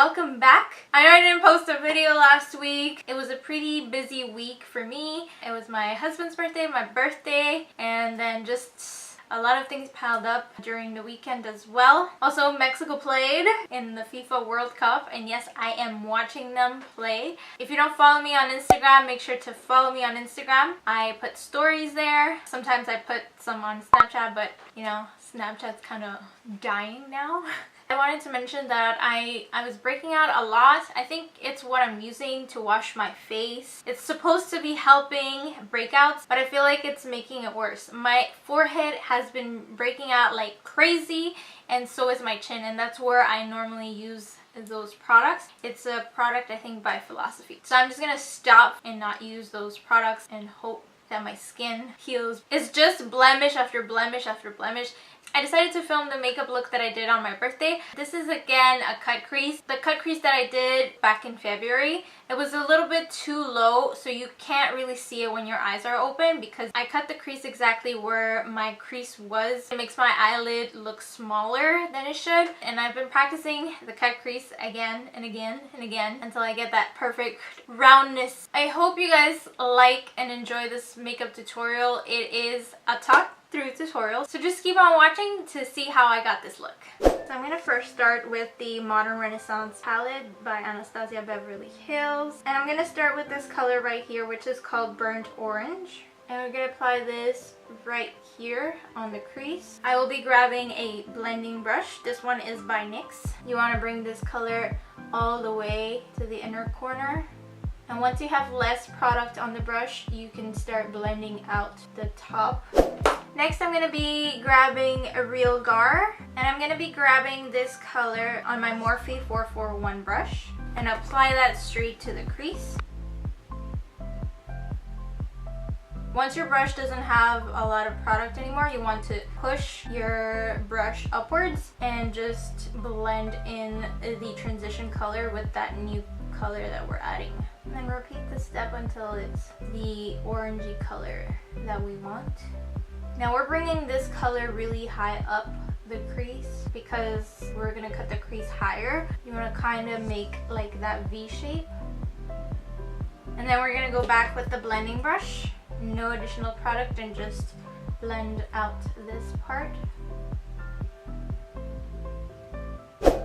welcome back. I know I didn't post a video last week. It was a pretty busy week for me. It was my husband's birthday, my birthday, and then just a lot of things piled up during the weekend as well. Also, Mexico played in the FIFA World Cup, and yes, I am watching them play. If you don't follow me on Instagram, make sure to follow me on Instagram. I put stories there. Sometimes I put some on Snapchat, but you know, Snapchat's kind of dying now. I wanted to mention that I was breaking out a lot. I think it's what I'm using to wash my face. It's supposed to be helping breakouts, but I feel like it's making it worse. My forehead has been breaking out like crazy, and so is my chin, and that's where I normally use those products. It's a product, I think, by Philosophy. So I'm just gonna stop and not use those products and hope that my skin heals. It's just blemish after blemish after blemish. I decided to film the makeup look that I did on my birthday. This is again a cut crease. The cut crease that I did back in February, it was a little bit too low, so you can't really see it when your eyes are open because I cut the crease exactly where my crease was. It makes my eyelid look smaller than it should, and I've been practicing the cut crease again and again and again until I get that perfect roundness. I hope you guys like and enjoy this makeup tutorial. It is a talk through tutorial, so just keep on watching to see how I got this look. So I'm gonna first start with the Modern Renaissance palette by Anastasia Beverly Hills, and I'm gonna start with this color right here, which is called Burnt Orange, and we're gonna apply this right here on the crease. I will be grabbing a blending brush. This one is by NYX. You want to bring this color all the way to the inner corner, and once you have less product on the brush, you can start blending out the top. Next, I'm going to be grabbing a Realgar, and I'm going to be grabbing this color on my Morphe 441 brush and apply that straight to the crease. Once your brush doesn't have a lot of product anymore, you want to push your brush upwards and just blend in the transition color with that new color that we're adding. And then repeat this step until it's the orangey color that we want. Now we're bringing this color really high up the crease because we're going to cut the crease higher. You want to kind of make like that V shape. And then we're going to go back with the blending brush. No additional product, and just blend out this part.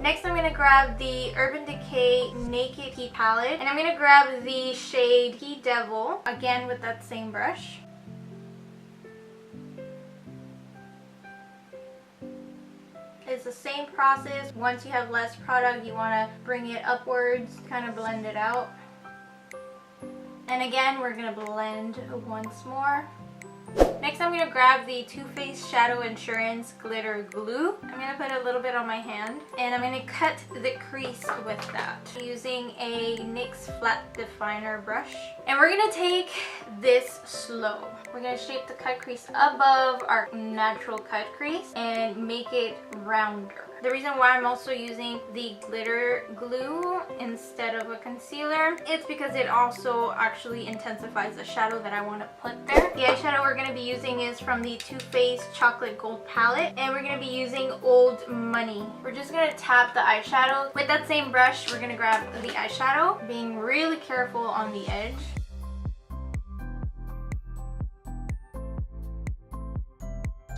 Next, I'm going to grab the Urban Decay Naked Heat palette, and I'm going to grab the shade He Devil, again with that same brush. It's the same process. Once you have less product, you want to bring it upwards, kind of blend it out. And again, we're going to blend once more. Next, I'm going to grab the Too Faced Shadow Insurance Glitter Glue. I'm going to put a little bit on my hand, and I'm going to cut the crease with that using a NYX Flat Definer brush. And we're going to take this slow. We're going to shape the cut crease above our natural cut crease and make it rounder. The reason why I'm also using the glitter glue instead of a concealer, it's because it also actually intensifies the shadow that I want to put there. The eyeshadow we're going to be using is from the Too Faced Chocolate Gold palette, and we're going to be using Old Money. We're just going to tap the eyeshadow. With that same brush, we're going to grab the eyeshadow, being really careful on the edge.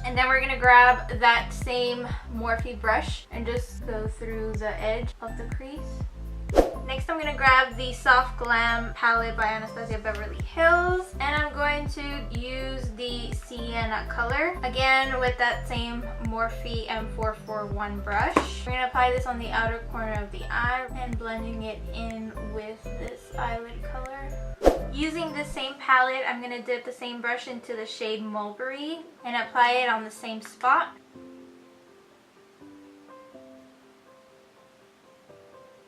And then we're going to grab that same Morphe brush and just go through the edge of the crease. Next, I'm going to grab the Soft Glam palette by Anastasia Beverly Hills, and I'm going to use the Sienna color, again with that same Morphe M441 brush. We're going to apply this on the outer corner of the eye and blending it in with this eyelid color. Using the same palette, I'm going to dip the same brush into the shade Mulberry and apply it on the same spot.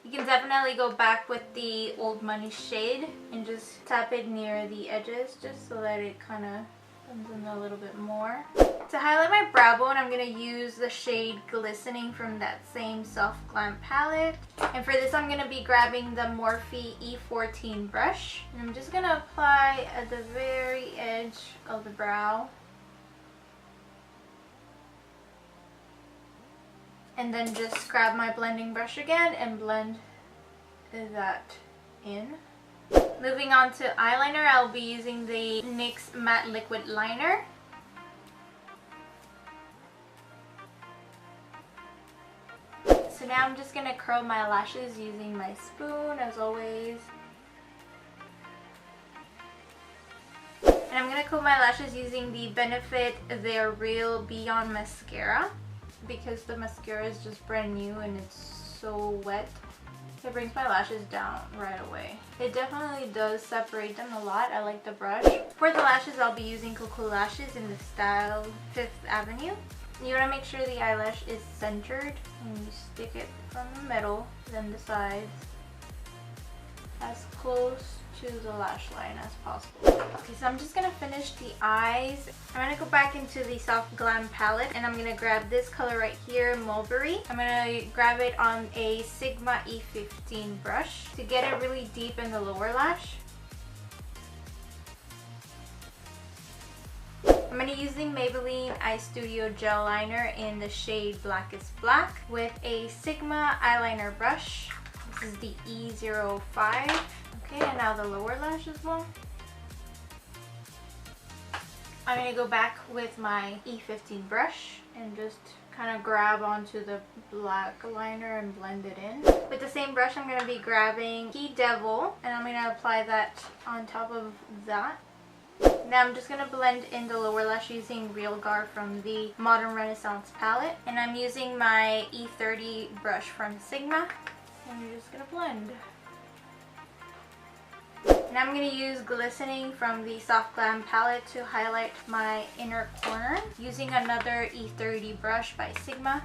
You can definitely go back with the Old Money shade and just tap it near the edges just so that it kind of comes in a little bit more. To highlight my brow bone, I'm going to use the shade Glistening from that same Soft Glam palette. And for this, I'm going to be grabbing the Morphe E14 brush. And I'm just going to apply at the very edge of the brow. And then just grab my blending brush again and blend that in. Moving on to eyeliner, I'll be using the NYX Matte Liquid Liner. So now I'm just gonna curl my lashes using my spoon as always. And I'm gonna curl my lashes using the Benefit They're Real Beyond Mascara because the mascara is just brand new and it's so wet. It brings my lashes down right away. It definitely does separate them a lot. I like the brush. For the lashes, I'll be using Cocoa Lashes in the style 5th Avenue. You want to make sure the eyelash is centered and you stick it from the middle, then the sides, as close to the lash line as possible. Okay, so I'm just gonna finish the eyes. I'm gonna go back into the Soft Glam palette and I'm gonna grab this color right here, Mulberry. I'm gonna grab it on a Sigma E15 brush to get it really deep in the lower lash. I'm going to be using Maybelline Eye Studio Gel Liner in the shade Blackest Black with a Sigma eyeliner brush. This is the E05. Okay, and now the lower lash as well. I'm going to go back with my E15 brush and just kind of grab onto the black liner and blend it in. With the same brush, I'm going to be grabbing Key Devil and I'm going to apply that on top of that. Now I'm just going to blend in the lower lash using Realgar from the Modern Renaissance palette. And I'm using my E30 brush from Sigma. And you're just going to blend. Now I'm going to use Glistening from the Soft Glam palette to highlight my inner corner using another E30 brush by Sigma.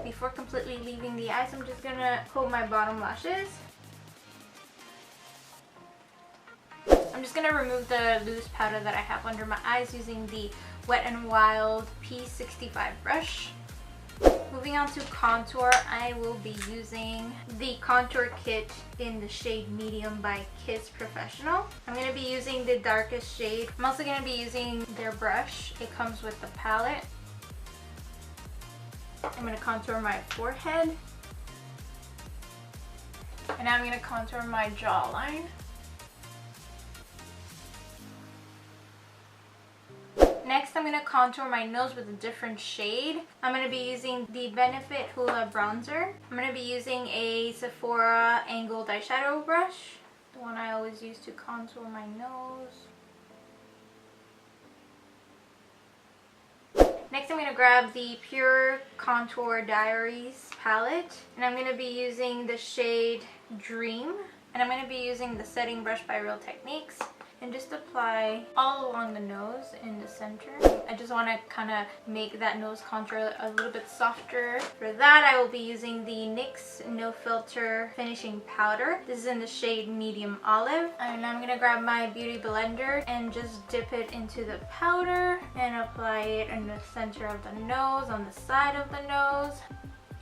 Before completely leaving the eyes, I'm just going to hold my bottom lashes. I'm just going to remove the loose powder that I have under my eyes using the Wet n Wild P65 brush. Moving on to contour, I will be using the contour kit in the shade Medium by Kiss Professional. I'm going to be using the darkest shade. I'm also going to be using their brush. It comes with the palette. I'm going to contour my forehead. And now I'm going to contour my jawline. Next, I'm going to contour my nose with a different shade. I'm going to be using the Benefit Hoola Bronzer. I'm going to be using a Sephora Angled Eyeshadow brush, the one I always use to contour my nose. Next, I'm going to grab the Pure Contour Diaries palette, and I'm going to be using the shade Dream. And I'm going to be using the setting brush by Real Techniques. And just apply all along the nose in the center. I just want to kind of make that nose contour a little bit softer. For that, I will be using the NYX No Filter Finishing Powder. This is in the shade Medium Olive. And I'm going to grab my Beauty Blender and just dip it into the powder and apply it in the center of the nose, on the side of the nose.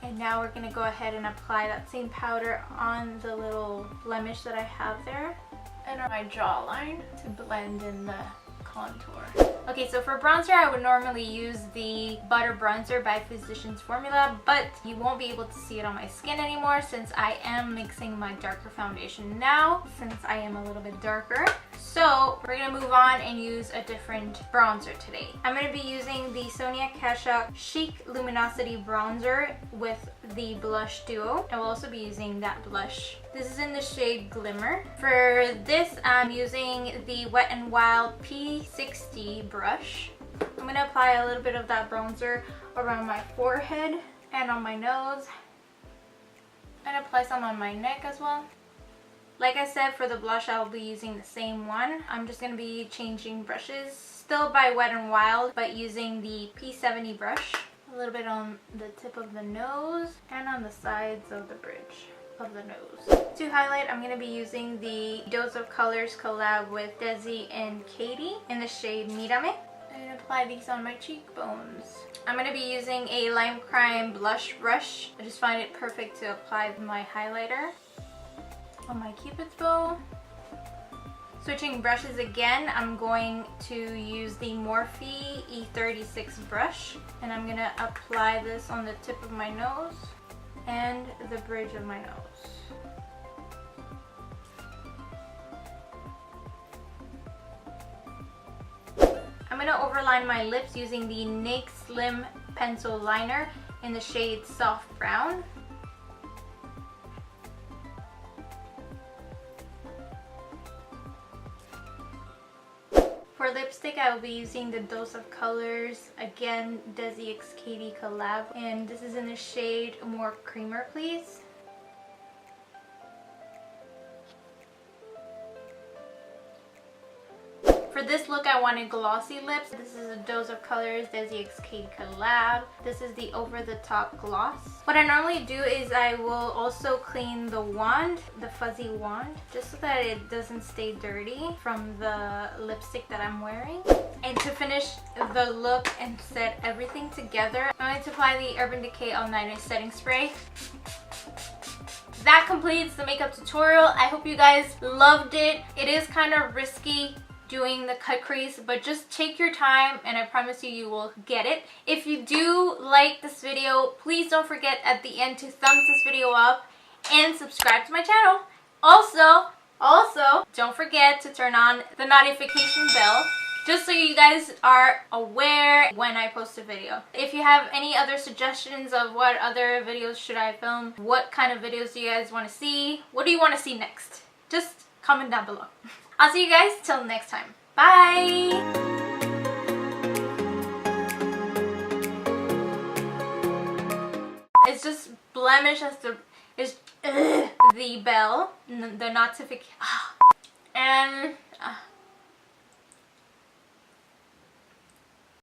And now we're going to go ahead and apply that same powder on the little blemish that I have there and on my jawline to blend in the contour. Okay, so for bronzer, I would normally use the Butter Bronzer by Physicians Formula, but you won't be able to see it on my skin anymore since I am mixing my darker foundation now, since I am a little bit darker. So we're going to move on and use a different bronzer today. I'm going to be using the Sonia Kashuk Chic Luminosity Bronzer with the Blush Duo. I will also be using that blush. This is in the shade Glimmer. For this, I'm using the Wet n Wild P60 brush. I'm going to apply a little bit of that bronzer around my forehead and on my nose. And apply some on my neck as well. Like I said, for the blush, I'll be using the same one. I'm just going to be changing brushes, still by Wet n Wild, but using the P70 brush. A little bit on the tip of the nose and on the sides of the bridge of the nose. To highlight, I'm going to be using the Dose of Colors collab with Desi and Katie in the shade Mirame. And apply these on my cheekbones. I'm going to be using a Lime Crime blush brush. I just find it perfect to apply my highlighter on my Cupid's bow. Switching brushes again, I'm going to use the Morphe E36 brush, and I'm going to apply this on the tip of my nose. and the bridge of my nose. I'm going to overline my lips using the NYX Slim Pencil Liner in the shade Soft Brown. For lipstick, I will be using the Dose of Colors, again, Desi X Katie collab, and this is in the shade More Creamer Please. For this look, I wanted glossy lips. This is a Dose of Colors Desi X Katie collab. This is the Over the Top Gloss. What I normally do is I will also clean the wand, the fuzzy wand, just so that it doesn't stay dirty from the lipstick that I'm wearing. And to finish the look and set everything together, I'm going to apply the Urban Decay All Nighter Setting Spray. That completes the makeup tutorial. I hope you guys loved it. It is kind of risky doing the cut crease, but just take your time and I promise you, you will get it. If you do like this video, please don't forget at the end to thumbs this video up and subscribe to my channel. Also, don't forget to turn on the notification bell just so you guys are aware when I post a video. If you have any other suggestions of what other videos should I film, what kind of videos do you guys want to see, what do you want to see next, just comment down below. I'll see you guys till next time. Bye! It's just blemish as the bell, the notification, and